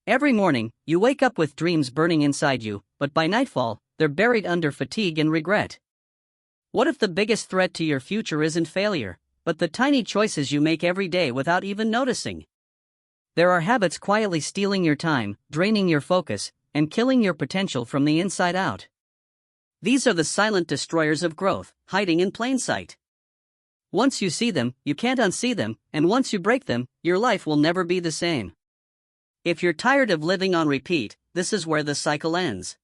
Every morning, you wake up with dreams burning inside you, but by nightfall, they're buried under fatigue and regret. What if the biggest threat to your future isn't failure, but the tiny choices you make every day without even noticing? There are habits quietly stealing your time, draining your focus, and killing your potential from the inside out. These are the silent destroyers of growth, hiding in plain sight. Once you see them, you can't unsee them, and once you break them, your life will never be the same. If you're tired of living on repeat, this is where the cycle ends.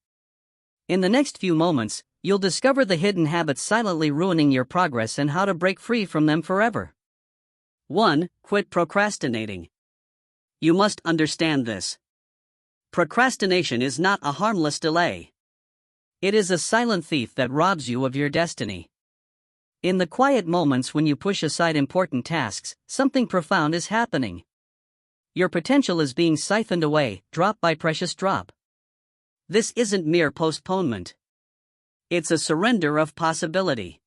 In the next few moments, you'll discover the hidden habits silently ruining your progress and how to break free from them forever. 1. Quit procrastinating. You must understand this. Procrastination is not a harmless delay. It is a silent thief that robs you of your destiny. In the quiet moments when you push aside important tasks, something profound is happening. Your potential is being siphoned away, drop by precious drop. This isn't mere postponement. It's a surrender of possibility.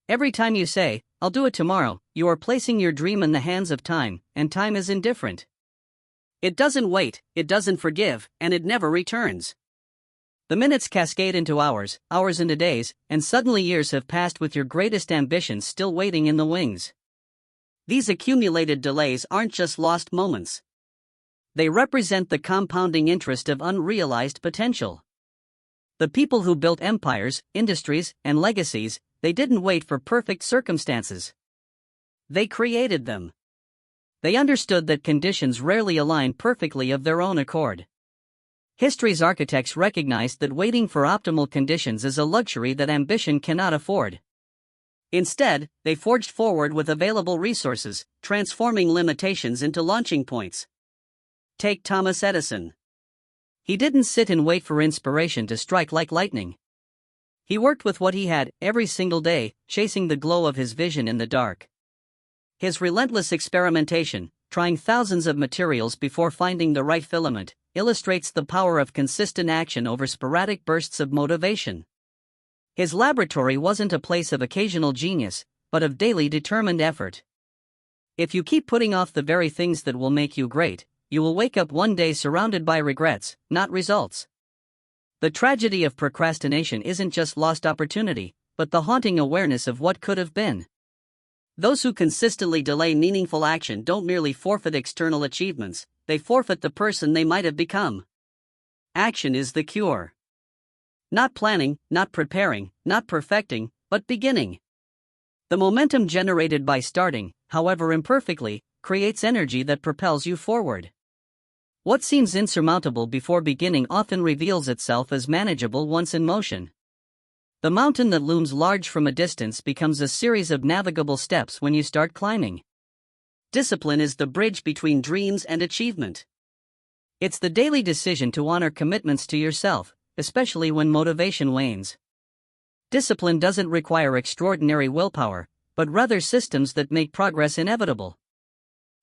Every time you say, "I'll do it tomorrow," you are placing your dream in the hands of time, and time is indifferent. It doesn't wait, it doesn't forgive, and it never returns. The minutes cascade into hours, hours into days, and suddenly years have passed with your greatest ambitions still waiting in the wings. These accumulated delays aren't just lost moments. They represent the compounding interest of unrealized potential. The people who built empires, industries, and legacies, they didn't wait for perfect circumstances. They created them. They understood that conditions rarely align perfectly of their own accord. History's architects recognized that waiting for optimal conditions is a luxury that ambition cannot afford. Instead, they forged forward with available resources, transforming limitations into launching points. Take Thomas Edison. He didn't sit and wait for inspiration to strike like lightning. He worked with what he had every single day, chasing the glow of his vision in the dark. His relentless experimentation, trying thousands of materials before finding the right filament, illustrates the power of consistent action over sporadic bursts of motivation. His laboratory wasn't a place of occasional genius, but of daily determined effort. If you keep putting off the very things that will make you great, you will wake up one day surrounded by regrets, not results. The tragedy of procrastination isn't just lost opportunity, but the haunting awareness of what could have been. Those who consistently delay meaningful action don't merely forfeit external achievements, they forfeit the person they might have become. Action is the cure. Not planning, not preparing, not perfecting, but beginning. The momentum generated by starting, however imperfectly, creates energy that propels you forward. What seems insurmountable before beginning often reveals itself as manageable once in motion. The mountain that looms large from a distance becomes a series of navigable steps when you start climbing. Discipline is the bridge between dreams and achievement. It's the daily decision to honor commitments to yourself, especially when motivation wanes. Discipline doesn't require extraordinary willpower, but rather systems that make progress inevitable.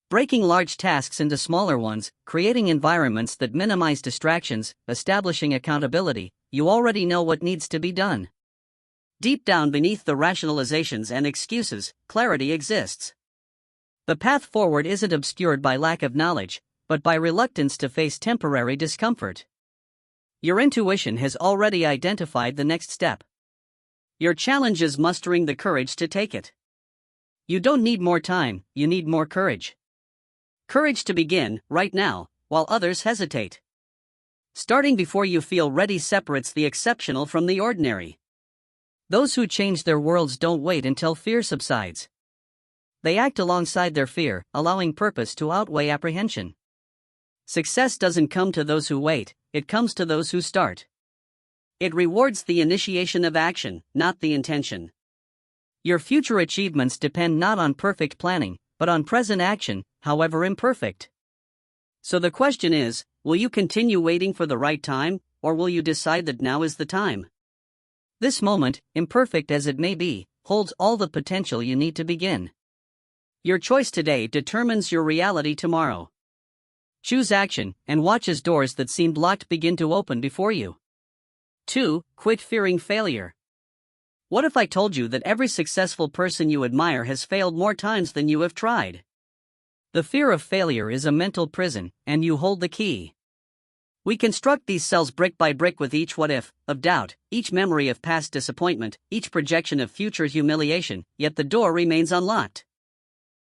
Breaking large tasks into smaller ones, creating environments that minimize distractions, establishing accountability, you already know what needs to be done. Deep down beneath the rationalizations and excuses, clarity exists. The path forward isn't obscured by lack of knowledge, but by reluctance to face temporary discomfort. Your intuition has already identified the next step. Your challenge is mustering the courage to take it. You don't need more time, you need more courage. Courage to begin, right now, while others hesitate. Starting before you feel ready separates the exceptional from the ordinary. Those who change their worlds don't wait until fear subsides. They act alongside their fear, allowing purpose to outweigh apprehension. Success doesn't come to those who wait, it comes to those who start. It rewards the initiation of action, not the intention. Your future achievements depend not on perfect planning, but on present action, however imperfect. So the question is, will you continue waiting for the right time, or will you decide that now is the time? This moment, imperfect as it may be, holds all the potential you need to begin. Your choice today determines your reality tomorrow. Choose action, and watch as doors that seemed locked begin to open before you. 2. Quit fearing failure. What if I told you that every successful person you admire has failed more times than you have tried? The fear of failure is a mental prison, and you hold the key. We construct these cells brick by brick with each what if of doubt, each memory of past disappointment, each projection of future humiliation, yet the door remains unlocked,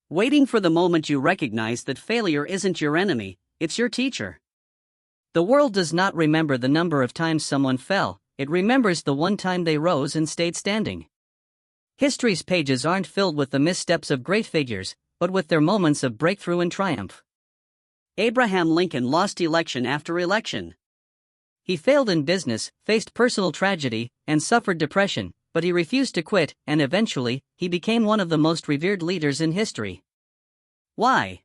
waiting for the moment you recognize that failure isn't your enemy, it's your teacher. The world does not remember the number of times someone fell, it remembers the one time they rose and stayed standing. History's pages aren't filled with the missteps of great figures, but with their moments of breakthrough and triumph. Abraham Lincoln lost election after election. He failed in business, faced personal tragedy, and suffered depression, but he refused to quit, and eventually, he became one of the most revered leaders in history. Why?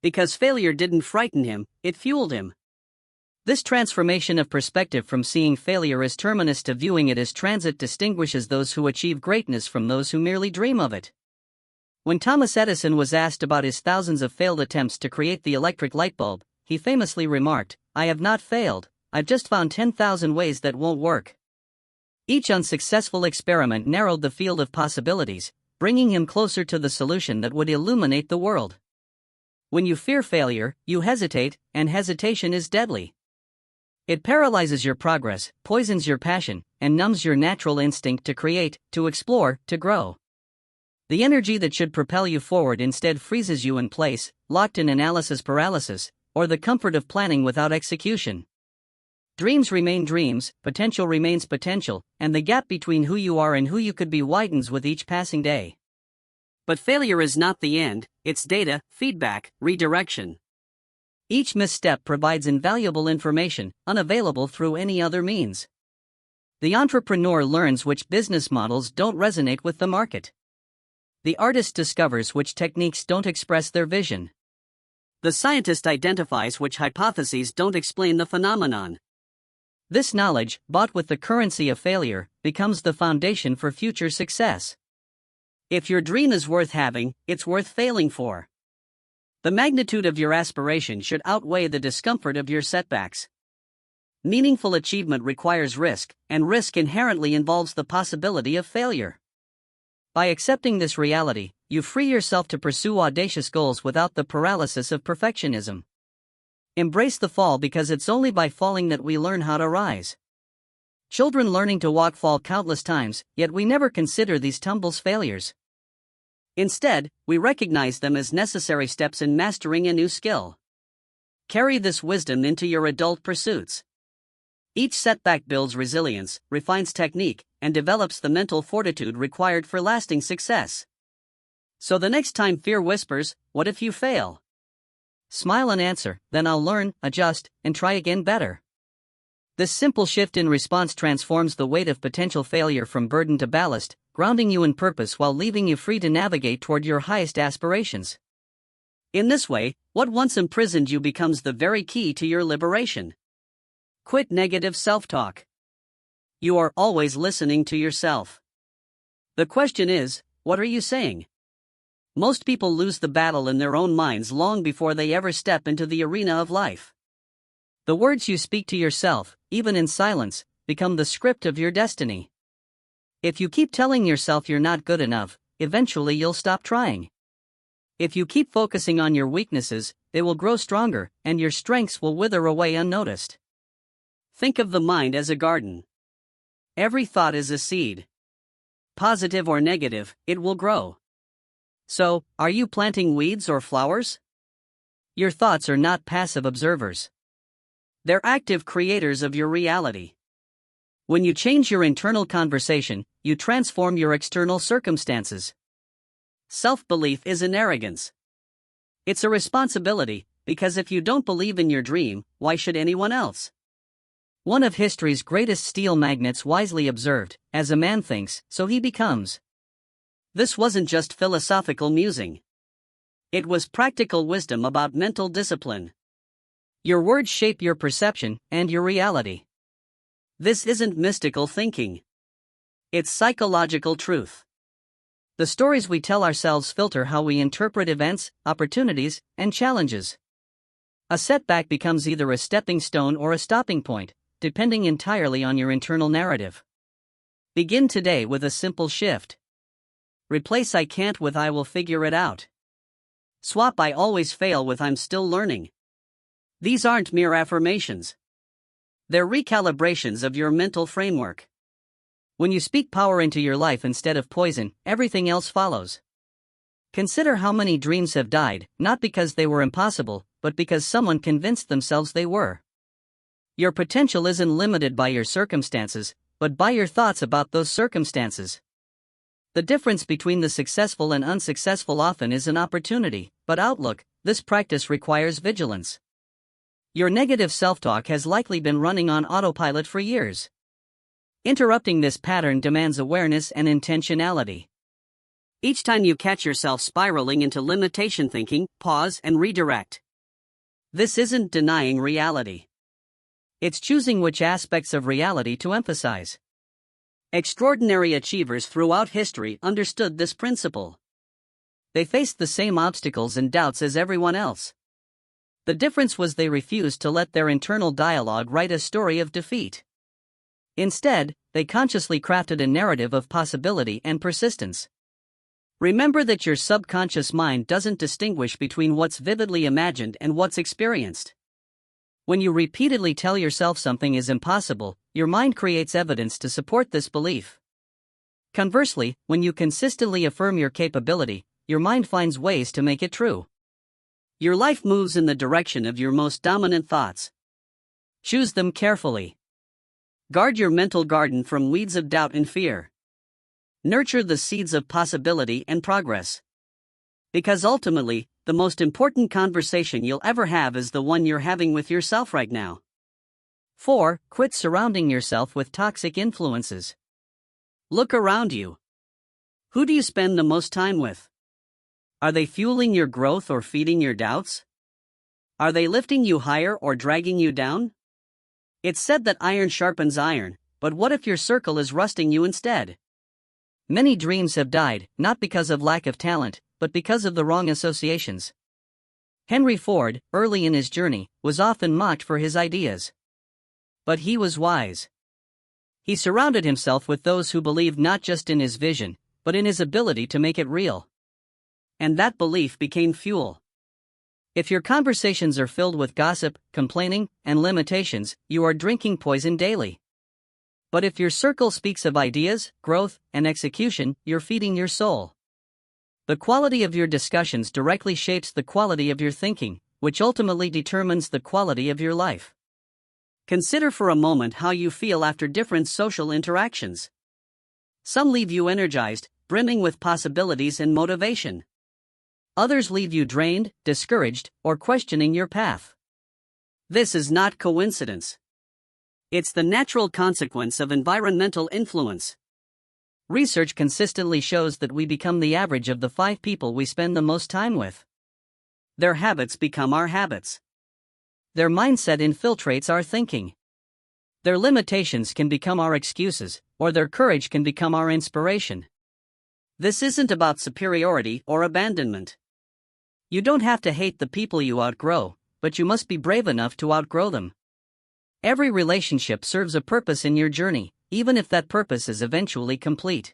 Because failure didn't frighten him, it fueled him. This transformation of perspective from seeing failure as terminus to viewing it as transit distinguishes those who achieve greatness from those who merely dream of it. When Thomas Edison was asked about his thousands of failed attempts to create the electric light bulb, he famously remarked, "I have not failed, I've just found 10,000 ways that won't work." Each unsuccessful experiment narrowed the field of possibilities, bringing him closer to the solution that would illuminate the world. When you fear failure, you hesitate, and hesitation is deadly. It paralyzes your progress, poisons your passion, and numbs your natural instinct to create, to explore, to grow. The energy that should propel you forward instead freezes you in place, locked in analysis paralysis, or the comfort of planning without execution. Dreams remain dreams, potential remains potential, and the gap between who you are and who you could be widens with each passing day. But failure is not the end, it's data, feedback, redirection. Each misstep provides invaluable information, unavailable through any other means. The entrepreneur learns which business models don't resonate with the market. The artist discovers which techniques don't express their vision. The scientist identifies which hypotheses don't explain the phenomenon. This knowledge, bought with the currency of failure, becomes the foundation for future success. If your dream is worth having, it's worth failing for. The magnitude of your aspiration should outweigh the discomfort of your setbacks. Meaningful achievement requires risk, and risk inherently involves the possibility of failure. By accepting this reality, you free yourself to pursue audacious goals without the paralysis of perfectionism. Embrace the fall because it's only by falling that we learn how to rise. Children learning to walk fall countless times, yet we never consider these tumbles failures. Instead, we recognize them as necessary steps in mastering a new skill. Carry this wisdom into your adult pursuits. Each setback builds resilience, refines technique, and develops the mental fortitude required for lasting success. So the next time fear whispers, "What if you fail?" Smile and answer, "Then I'll learn, adjust, and try again better." This simple shift in response transforms the weight of potential failure from burden to ballast, grounding you in purpose while leaving you free to navigate toward your highest aspirations. In this way, what once imprisoned you becomes the very key to your liberation. Quit negative self-talk. You are always listening to yourself. The question is, what are you saying? Most people lose the battle in their own minds long before they ever step into the arena of life. The words you speak to yourself, even in silence, become the script of your destiny. If you keep telling yourself you're not good enough, eventually you'll stop trying. If you keep focusing on your weaknesses, they will grow stronger, and your strengths will wither away unnoticed. Think of the mind as a garden. Every thought is a seed. Positive or negative, it will grow. So, are you planting weeds or flowers? Your thoughts are not passive observers. They're active creators of your reality. When you change your internal conversation, you transform your external circumstances. Self-belief isn't arrogance. It's a responsibility, because if you don't believe in your dream, why should anyone else? One of history's greatest steel magnates wisely observed, "As a man thinks, so he becomes." This wasn't just philosophical musing. It was practical wisdom about mental discipline. Your words shape your perception and your reality. This isn't mystical thinking. It's psychological truth. The stories we tell ourselves filter how we interpret events, opportunities, and challenges. A setback becomes either a stepping stone or a stopping point, depending entirely on your internal narrative. Begin today with a simple shift. Replace "I can't" with "I will figure it out." Swap "I always fail" with "I'm still learning." These aren't mere affirmations. They're recalibrations of your mental framework. When you speak power into your life instead of poison, everything else follows. Consider how many dreams have died, not because they were impossible, but because someone convinced themselves they were. Your potential isn't limited by your circumstances, but by your thoughts about those circumstances. The difference between the successful and unsuccessful often is an opportunity, but outlook. This practice requires vigilance. Your negative self-talk has likely been running on autopilot for years. Interrupting this pattern demands awareness and intentionality. Each time you catch yourself spiraling into limitation thinking, pause and redirect. This isn't denying reality. It's choosing which aspects of reality to emphasize. Extraordinary achievers throughout history understood this principle. They faced the same obstacles and doubts as everyone else. The difference was they refused to let their internal dialogue write a story of defeat. Instead, they consciously crafted a narrative of possibility and persistence. Remember that your subconscious mind doesn't distinguish between what's vividly imagined and what's experienced. When you repeatedly tell yourself something is impossible, your mind creates evidence to support this belief. Conversely, when you consistently affirm your capability, your mind finds ways to make it true. Your life moves in the direction of your most dominant thoughts. Choose them carefully. Guard your mental garden from weeds of doubt and fear. Nurture the seeds of possibility and progress. Because ultimately, the most important conversation you'll ever have is the one you're having with yourself right now. 4. Quit surrounding yourself with toxic influences. Look around you. Who do you spend the most time with? Are they fueling your growth or feeding your doubts? Are they lifting you higher or dragging you down? It's said that iron sharpens iron, but what if your circle is rusting you instead? Many dreams have died, not because of lack of talent, but because of the wrong associations. Henry Ford, early in his journey, was often mocked for his ideas. But he was wise. He surrounded himself with those who believed not just in his vision, but in his ability to make it real. And that belief became fuel. If your conversations are filled with gossip, complaining, and limitations, you are drinking poison daily. But if your circle speaks of ideas, growth, and execution, you're feeding your soul. The quality of your discussions directly shapes the quality of your thinking, which ultimately determines the quality of your life. Consider for a moment how you feel after different social interactions. Some leave you energized, brimming with possibilities and motivation. Others leave you drained, discouraged, or questioning your path. This is not coincidence. It's the natural consequence of environmental influence. Research consistently shows that we become the average of the 5 people we spend the most time with. Their habits become our habits. Their mindset infiltrates our thinking. Their limitations can become our excuses, or their courage can become our inspiration. This isn't about superiority or abandonment. You don't have to hate the people you outgrow, but you must be brave enough to outgrow them. Every relationship serves a purpose in your journey, even if that purpose is eventually complete.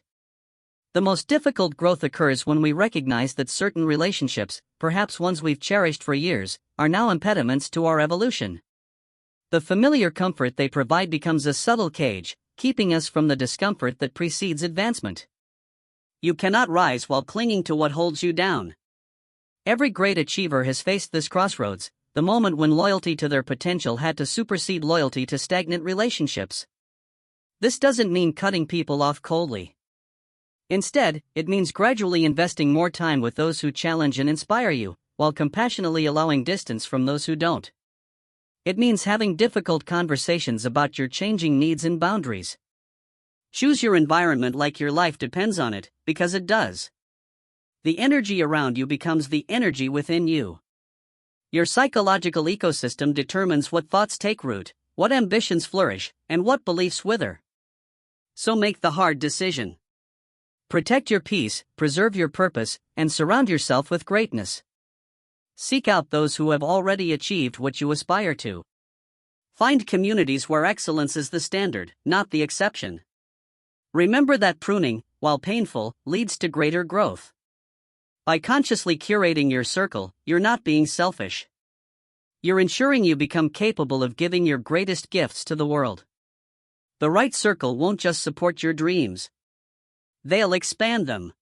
The most difficult growth occurs when we recognize that certain relationships, perhaps ones we've cherished for years, are now impediments to our evolution. The familiar comfort they provide becomes a subtle cage, keeping us from the discomfort that precedes advancement. You cannot rise while clinging to what holds you down. Every great achiever has faced this crossroads, the moment when loyalty to their potential had to supersede loyalty to stagnant relationships. This doesn't mean cutting people off coldly. Instead, it means gradually investing more time with those who challenge and inspire you, while compassionately allowing distance from those who don't. It means having difficult conversations about your changing needs and boundaries. Choose your environment like your life depends on it, because it does. The energy around you becomes the energy within you. Your psychological ecosystem determines what thoughts take root, what ambitions flourish, and what beliefs wither. So make the hard decision. Protect your peace, preserve your purpose, and surround yourself with greatness. Seek out those who have already achieved what you aspire to. Find communities where excellence is the standard, not the exception. Remember that pruning, while painful, leads to greater growth. By consciously curating your circle, you're not being selfish. You're ensuring you become capable of giving your greatest gifts to the world. The right circle won't just support your dreams. They'll expand them.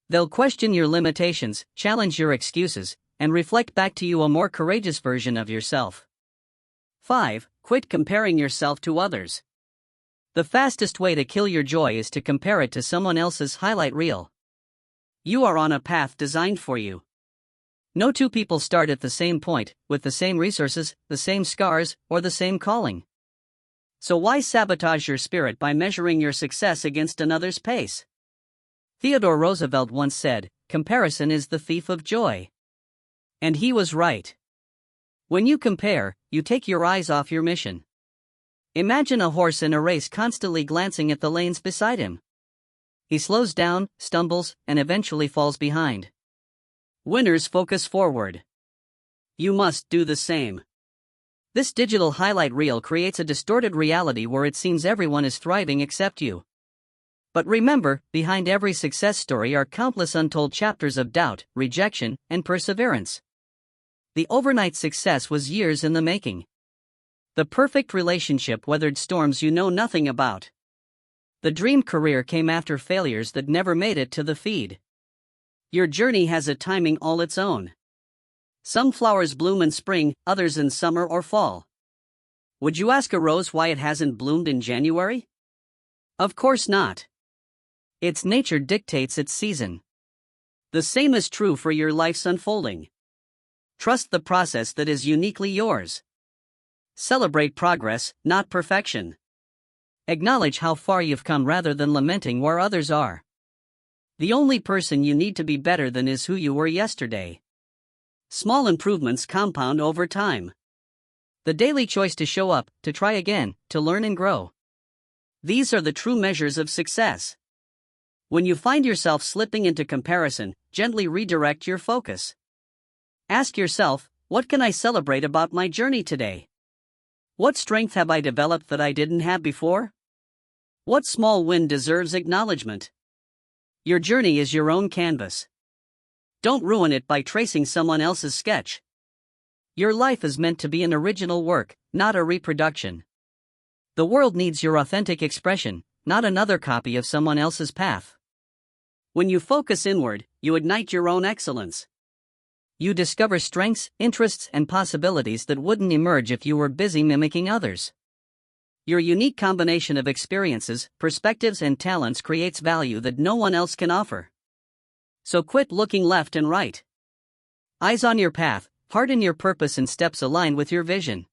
They'll question your limitations, challenge your excuses, and reflect back to you a more courageous version of yourself. 5. Quit comparing yourself to others. The fastest way to kill your joy is to compare it to someone else's highlight reel. You are on a path designed for you. No two people start at the same point, with the same resources, the same scars, or the same calling. So why sabotage your spirit by measuring your success against another's pace? Theodore Roosevelt once said, "Comparison is the thief of joy." And he was right. When you compare, you take your eyes off your mission. Imagine a horse in a race constantly glancing at the lanes beside him. He slows down, stumbles, and eventually falls behind. Winners focus forward. You must do the same. This digital highlight reel creates a distorted reality where it seems everyone is thriving except you. But remember, behind every success story are countless untold chapters of doubt, rejection, and perseverance. The overnight success was years in the making. The perfect relationship weathered storms you know nothing about. The dream career came after failures that never made it to the feed. Your journey has a timing all its own. Some flowers bloom in spring, others in summer or fall. Would you ask a rose why it hasn't bloomed in January? Of course not. Its nature dictates its season. The same is true for your life's unfolding. Trust the process that is uniquely yours. Celebrate progress, not perfection. Acknowledge how far you've come rather than lamenting where others are. The only person you need to be better than is who you were yesterday. Small improvements compound over time. The daily choice to show up, to try again, to learn and grow. These are the true measures of success. When you find yourself slipping into comparison, gently redirect your focus. Ask yourself, what can I celebrate about my journey today? What strength have I developed that I didn't have before? What small win deserves acknowledgement? Your journey is your own canvas. Don't ruin it by tracing someone else's sketch. Your life is meant to be an original work, not a reproduction. The world needs your authentic expression, not another copy of someone else's path. When you focus inward, you ignite your own excellence. You discover strengths, interests, and possibilities that wouldn't emerge if you were busy mimicking others. Your unique combination of experiences, perspectives, and talents creates value that no one else can offer. So quit looking left and right. Eyes on your path, heart in your purpose, and steps aligned with your vision.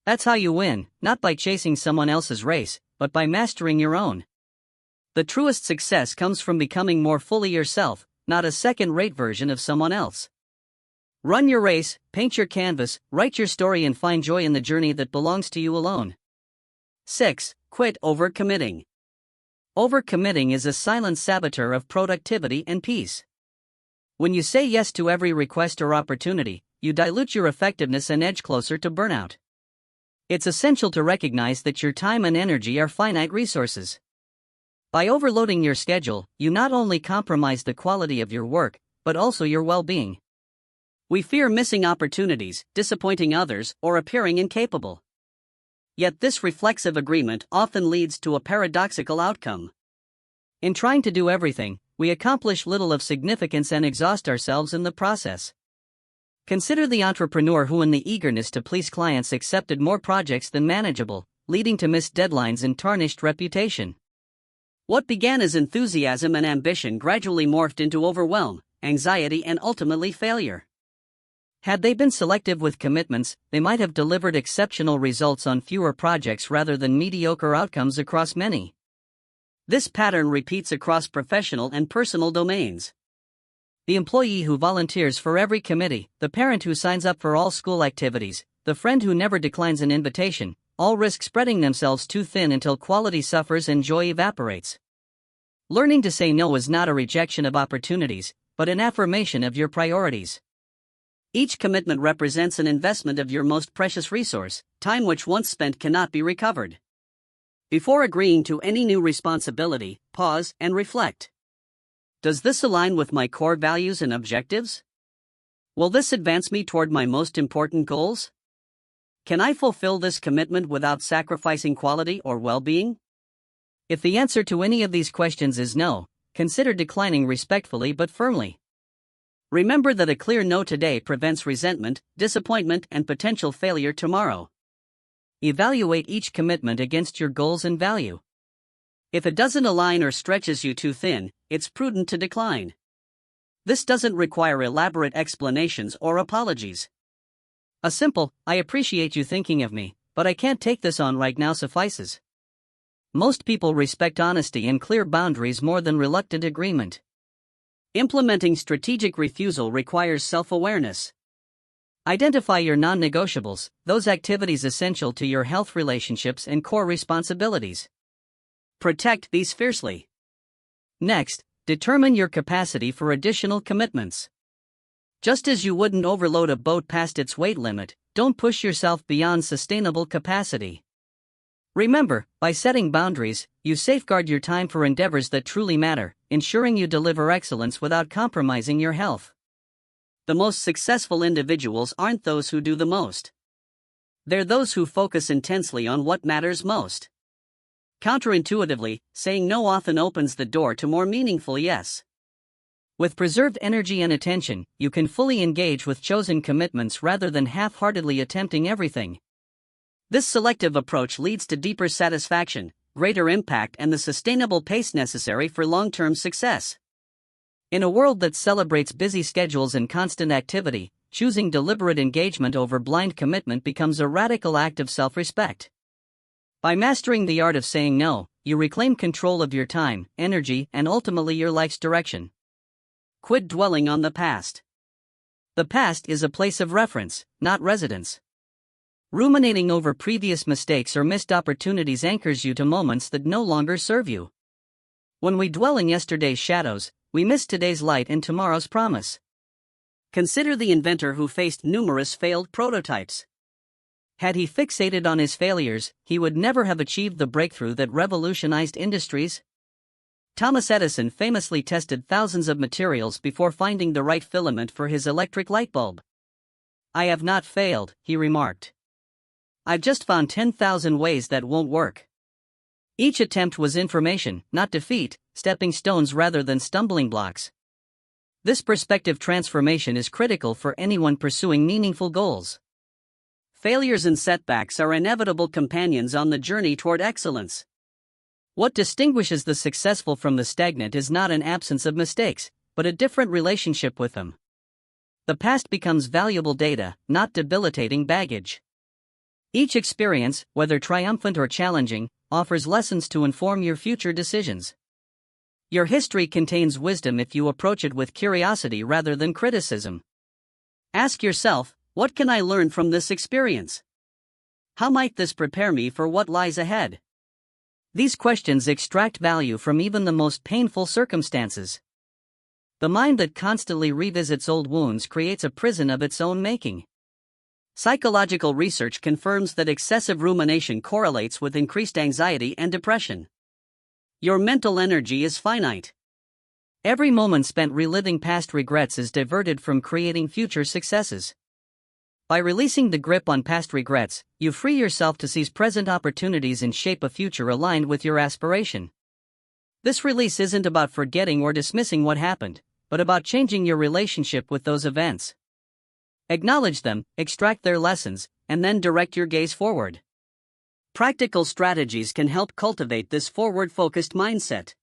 That's how you win, not by chasing someone else's race, but by mastering your own. The truest success comes from becoming more fully yourself, not a second-rate version of someone else. Run your race, paint your canvas, write your story, and find joy in the journey that belongs to you alone. 6. Quit overcommitting. Overcommitting is a silent saboteur of productivity and peace. When you say yes to every request or opportunity, you dilute your effectiveness and edge closer to burnout. It's essential to recognize that your time and energy are finite resources. By overloading your schedule, you not only compromise the quality of your work, but also your well-being. We fear missing opportunities, disappointing others, or appearing incapable. Yet this reflexive agreement often leads to a paradoxical outcome. In trying to do everything, we accomplish little of significance and exhaust ourselves in the process. Consider the entrepreneur who, in the eagerness to please clients, accepted more projects than manageable, leading to missed deadlines and tarnished reputation. What began as enthusiasm and ambition gradually morphed into overwhelm, anxiety, and ultimately failure. Had they been selective with commitments, they might have delivered exceptional results on fewer projects rather than mediocre outcomes across many. This pattern repeats across professional and personal domains. The employee who volunteers for every committee, the parent who signs up for all school activities, the friend who never declines an invitation, all risk spreading themselves too thin until quality suffers and joy evaporates. Learning to say no is not a rejection of opportunities, but an affirmation of your priorities. Each commitment represents an investment of your most precious resource, time which once spent cannot be recovered. Before agreeing to any new responsibility, pause and reflect. Does this align with my core values and objectives? Will this advance me toward my most important goals? Can I fulfill this commitment without sacrificing quality or well-being? If the answer to any of these questions is no, consider declining respectfully but firmly. Remember that a clear no today prevents resentment, disappointment, and potential failure tomorrow. Evaluate each commitment against your goals and value. If it doesn't align or stretches you too thin, it's prudent to decline. This doesn't require elaborate explanations or apologies. A simple, "I appreciate you thinking of me, but I can't take this on right now" suffices. Most people respect honesty and clear boundaries more than reluctant agreement. Implementing strategic refusal requires self-awareness. Identify your non-negotiables, those activities essential to your health, relationships, and core responsibilities. Protect these fiercely. Next, determine your capacity for additional commitments. Just as you wouldn't overload a boat past its weight limit, don't push yourself beyond sustainable capacity. Remember, by setting boundaries, you safeguard your time for endeavors that truly matter, ensuring you deliver excellence without compromising your health. The most successful individuals aren't those who do the most. They're those who focus intensely on what matters most. Counterintuitively, saying no often opens the door to more meaningful yes. With preserved energy and attention, you can fully engage with chosen commitments rather than half-heartedly attempting everything. This selective approach leads to deeper satisfaction, greater impact, and the sustainable pace necessary for long-term success. In a world that celebrates busy schedules and constant activity, choosing deliberate engagement over blind commitment becomes a radical act of self-respect. By mastering the art of saying no, you reclaim control of your time, energy, and ultimately your life's direction. Quit dwelling on the past. The past is a place of reference, not residence. Ruminating over previous mistakes or missed opportunities anchors you to moments that no longer serve you. When we dwell in yesterday's shadows, we miss today's light and tomorrow's promise. Consider the inventor who faced numerous failed prototypes. Had he fixated on his failures, he would never have achieved the breakthrough that revolutionized industries. Thomas Edison famously tested thousands of materials before finding the right filament for his electric light bulb. "I have not failed," he remarked. "I've just found 10,000 ways that won't work." Each attempt was information, not defeat, stepping stones rather than stumbling blocks. This perspective transformation is critical for anyone pursuing meaningful goals. Failures and setbacks are inevitable companions on the journey toward excellence. What distinguishes the successful from the stagnant is not an absence of mistakes, but a different relationship with them. The past becomes valuable data, not debilitating baggage. Each experience, whether triumphant or challenging, offers lessons to inform your future decisions. Your history contains wisdom if you approach it with curiosity rather than criticism. Ask yourself, what can I learn from this experience? How might this prepare me for what lies ahead? These questions extract value from even the most painful circumstances. The mind that constantly revisits old wounds creates a prison of its own making. Psychological research confirms that excessive rumination correlates with increased anxiety and depression. Your mental energy is finite. Every moment spent reliving past regrets is diverted from creating future successes. By releasing the grip on past regrets, you free yourself to seize present opportunities and shape a future aligned with your aspiration. This release isn't about forgetting or dismissing what happened, but about changing your relationship with those events. Acknowledge them, extract their lessons, and then direct your gaze forward. Practical strategies can help cultivate this forward-focused mindset.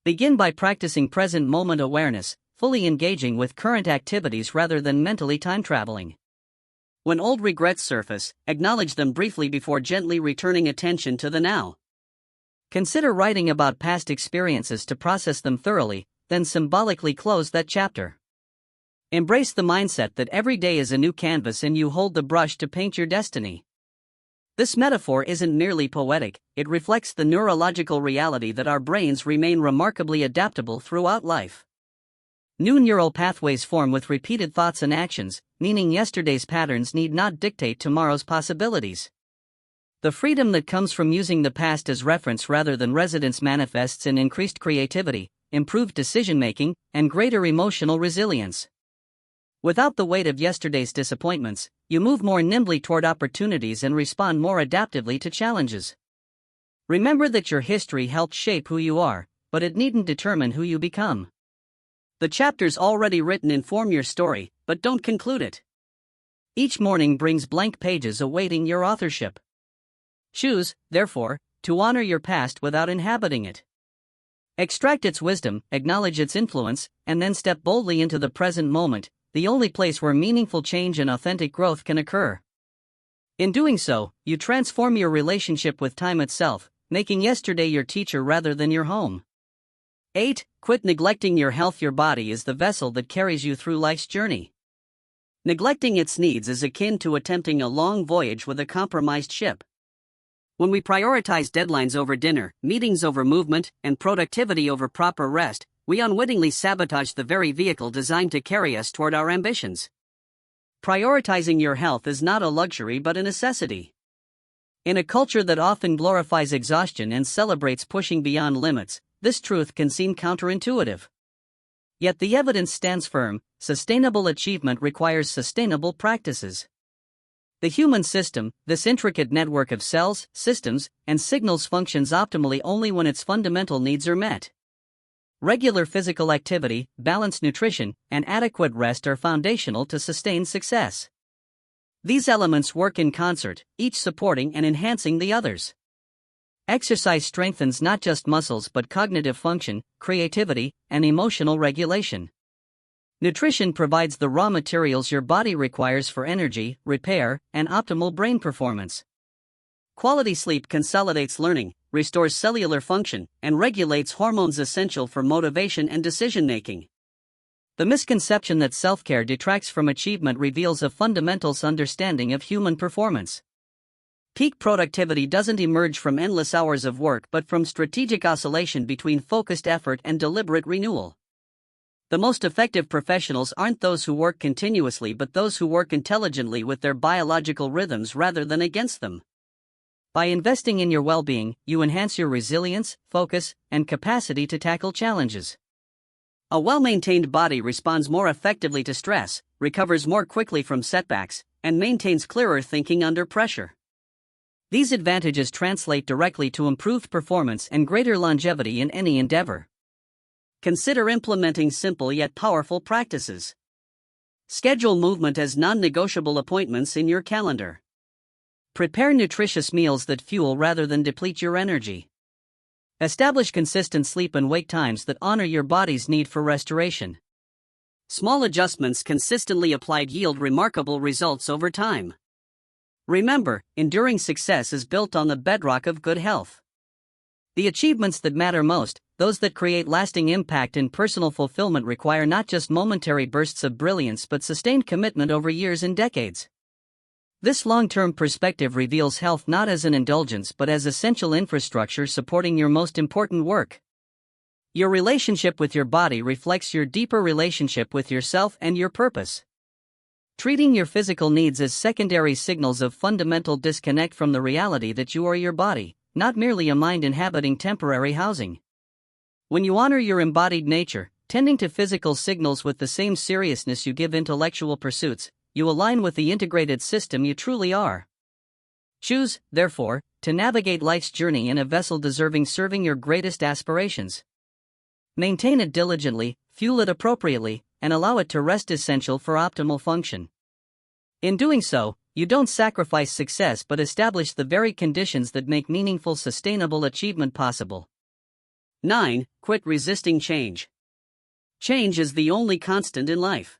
Begin by practicing present moment awareness, fully engaging with current activities rather than mentally time-traveling. When old regrets surface, acknowledge them briefly before gently returning attention to the now. Consider writing about past experiences to process them thoroughly, then symbolically close that chapter. Embrace the mindset that every day is a new canvas and you hold the brush to paint your destiny. This metaphor isn't merely poetic, it reflects the neurological reality that our brains remain remarkably adaptable throughout life. New neural pathways form with repeated thoughts and actions, meaning yesterday's patterns need not dictate tomorrow's possibilities. The freedom that comes from using the past as reference rather than residence manifests in increased creativity, improved decision-making, and greater emotional resilience. Without the weight of yesterday's disappointments, you move more nimbly toward opportunities and respond more adaptively to challenges. Remember that your history helped shape who you are, but it needn't determine who you become. The chapters already written inform your story, but don't conclude it. Each morning brings blank pages awaiting your authorship. Choose, therefore, to honor your past without inhabiting it. Extract its wisdom, acknowledge its influence, and then step boldly into the present moment, the only place where meaningful change and authentic growth can occur. In doing so, you transform your relationship with time itself, making yesterday your teacher rather than your home. 8. Quit neglecting your health. Your body is the vessel that carries you through life's journey. Neglecting its needs is akin to attempting a long voyage with a compromised ship. When we prioritize deadlines over dinner, meetings over movement, and productivity over proper rest, we unwittingly sabotage the very vehicle designed to carry us toward our ambitions. Prioritizing your health is not a luxury but a necessity. In a culture that often glorifies exhaustion and celebrates pushing beyond limits, this truth can seem counterintuitive. Yet the evidence stands firm: sustainable achievement requires sustainable practices. The human system, this intricate network of cells, systems, and signals, functions optimally only when its fundamental needs are met. Regular physical activity, balanced nutrition, and adequate rest are foundational to sustained success. These elements work in concert, each supporting and enhancing the others. Exercise strengthens not just muscles but cognitive function, creativity, and emotional regulation. Nutrition provides the raw materials your body requires for energy, repair, and optimal brain performance. Quality sleep consolidates learning, restores cellular function, and regulates hormones essential for motivation and decision-making. The misconception that self-care detracts from achievement reveals a fundamental understanding of human performance. Peak productivity doesn't emerge from endless hours of work but from strategic oscillation between focused effort and deliberate renewal. The most effective professionals aren't those who work continuously but those who work intelligently with their biological rhythms rather than against them. By investing in your well-being, you enhance your resilience, focus, and capacity to tackle challenges. A well-maintained body responds more effectively to stress, recovers more quickly from setbacks, and maintains clearer thinking under pressure. These advantages translate directly to improved performance and greater longevity in any endeavor. Consider implementing simple yet powerful practices. Schedule movement as non-negotiable appointments in your calendar. Prepare nutritious meals that fuel rather than deplete your energy. Establish consistent sleep and wake times that honor your body's need for restoration. Small adjustments consistently applied yield remarkable results over time. Remember, enduring success is built on the bedrock of good health. The achievements that matter most, those that create lasting impact and personal fulfillment, require not just momentary bursts of brilliance but sustained commitment over years and decades. This long-term perspective reveals health not as an indulgence but as essential infrastructure supporting your most important work. Your relationship with your body reflects your deeper relationship with yourself and your purpose. Treating your physical needs as secondary signals of fundamental disconnect from the reality that you are your body, not merely a mind inhabiting temporary housing. When you honor your embodied nature, tending to physical signals with the same seriousness you give intellectual pursuits, you align with the integrated system you truly are. Choose, therefore, to navigate life's journey in a vessel deserving serving your greatest aspirations. Maintain it diligently, fuel it appropriately, and allow it to rest, essential for optimal function. In doing so, you don't sacrifice success but establish the very conditions that make meaningful, sustainable achievement possible. 9. Quit resisting change. Change is the only constant in life.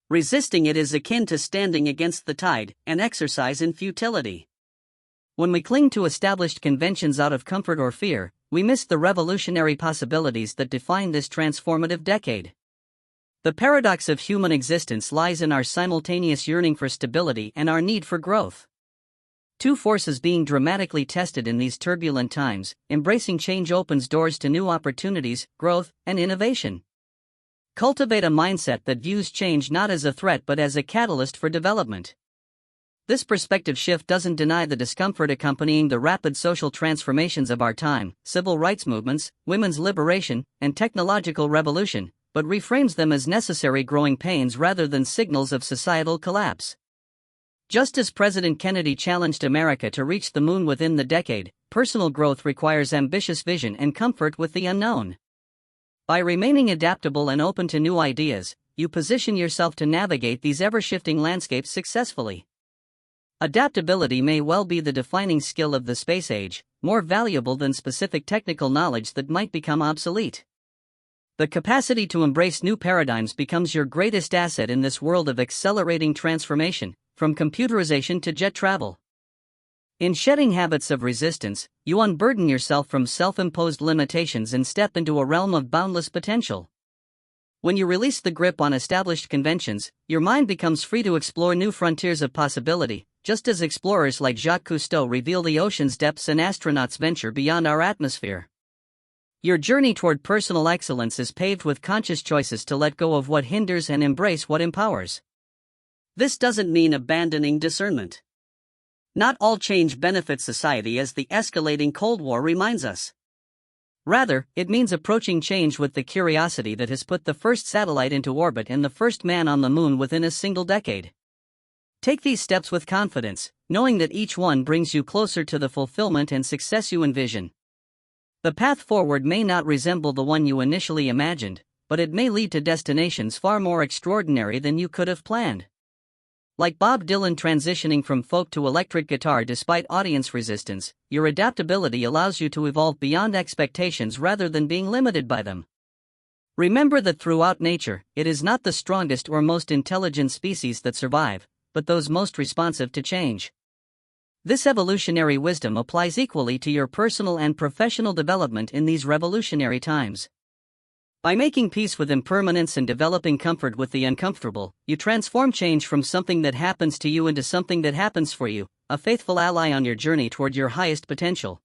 Resisting it is akin to standing against the tide, an exercise in futility. When we cling to established conventions out of comfort or fear, we miss the revolutionary possibilities that define this transformative decade. The paradox of human existence lies in our simultaneous yearning for stability and our need for growth. Two forces being dramatically tested in these turbulent times. Embracing change opens doors to new opportunities, growth, and innovation. Cultivate a mindset that views change not as a threat but as a catalyst for development. This perspective shift doesn't deny the discomfort accompanying the rapid social transformations of our time, civil rights movements, women's liberation, and technological revolution, but reframes them as necessary growing pains rather than signals of societal collapse. Just as President Kennedy challenged America to reach the moon within the decade, personal growth requires ambitious vision and comfort with the unknown. By remaining adaptable and open to new ideas, you position yourself to navigate these ever-shifting landscapes successfully. Adaptability may well be the defining skill of the space age, more valuable than specific technical knowledge that might become obsolete. The capacity to embrace new paradigms becomes your greatest asset in this world of accelerating transformation, from computerization to jet travel. In shedding habits of resistance, you unburden yourself from self-imposed limitations and step into a realm of boundless potential. When you release the grip on established conventions, your mind becomes free to explore new frontiers of possibility, just as explorers like Jacques Cousteau reveal the ocean's depths and astronauts venture beyond our atmosphere. Your journey toward personal excellence is paved with conscious choices to let go of what hinders and embrace what empowers. This doesn't mean abandoning discernment. Not all change benefits society, as the escalating Cold War reminds us. Rather, it means approaching change with the curiosity that has put the first satellite into orbit and the first man on the moon within a single decade. Take these steps with confidence, knowing that each one brings you closer to the fulfillment and success you envision. The path forward may not resemble the one you initially imagined, but it may lead to destinations far more extraordinary than you could have planned. Like Bob Dylan transitioning from folk to electric guitar despite audience resistance, your adaptability allows you to evolve beyond expectations rather than being limited by them. Remember that throughout nature, it is not the strongest or most intelligent species that survive, but those most responsive to change. This evolutionary wisdom applies equally to your personal and professional development in these revolutionary times. By making peace with impermanence and developing comfort with the uncomfortable, you transform change from something that happens to you into something that happens for you, a faithful ally on your journey toward your highest potential.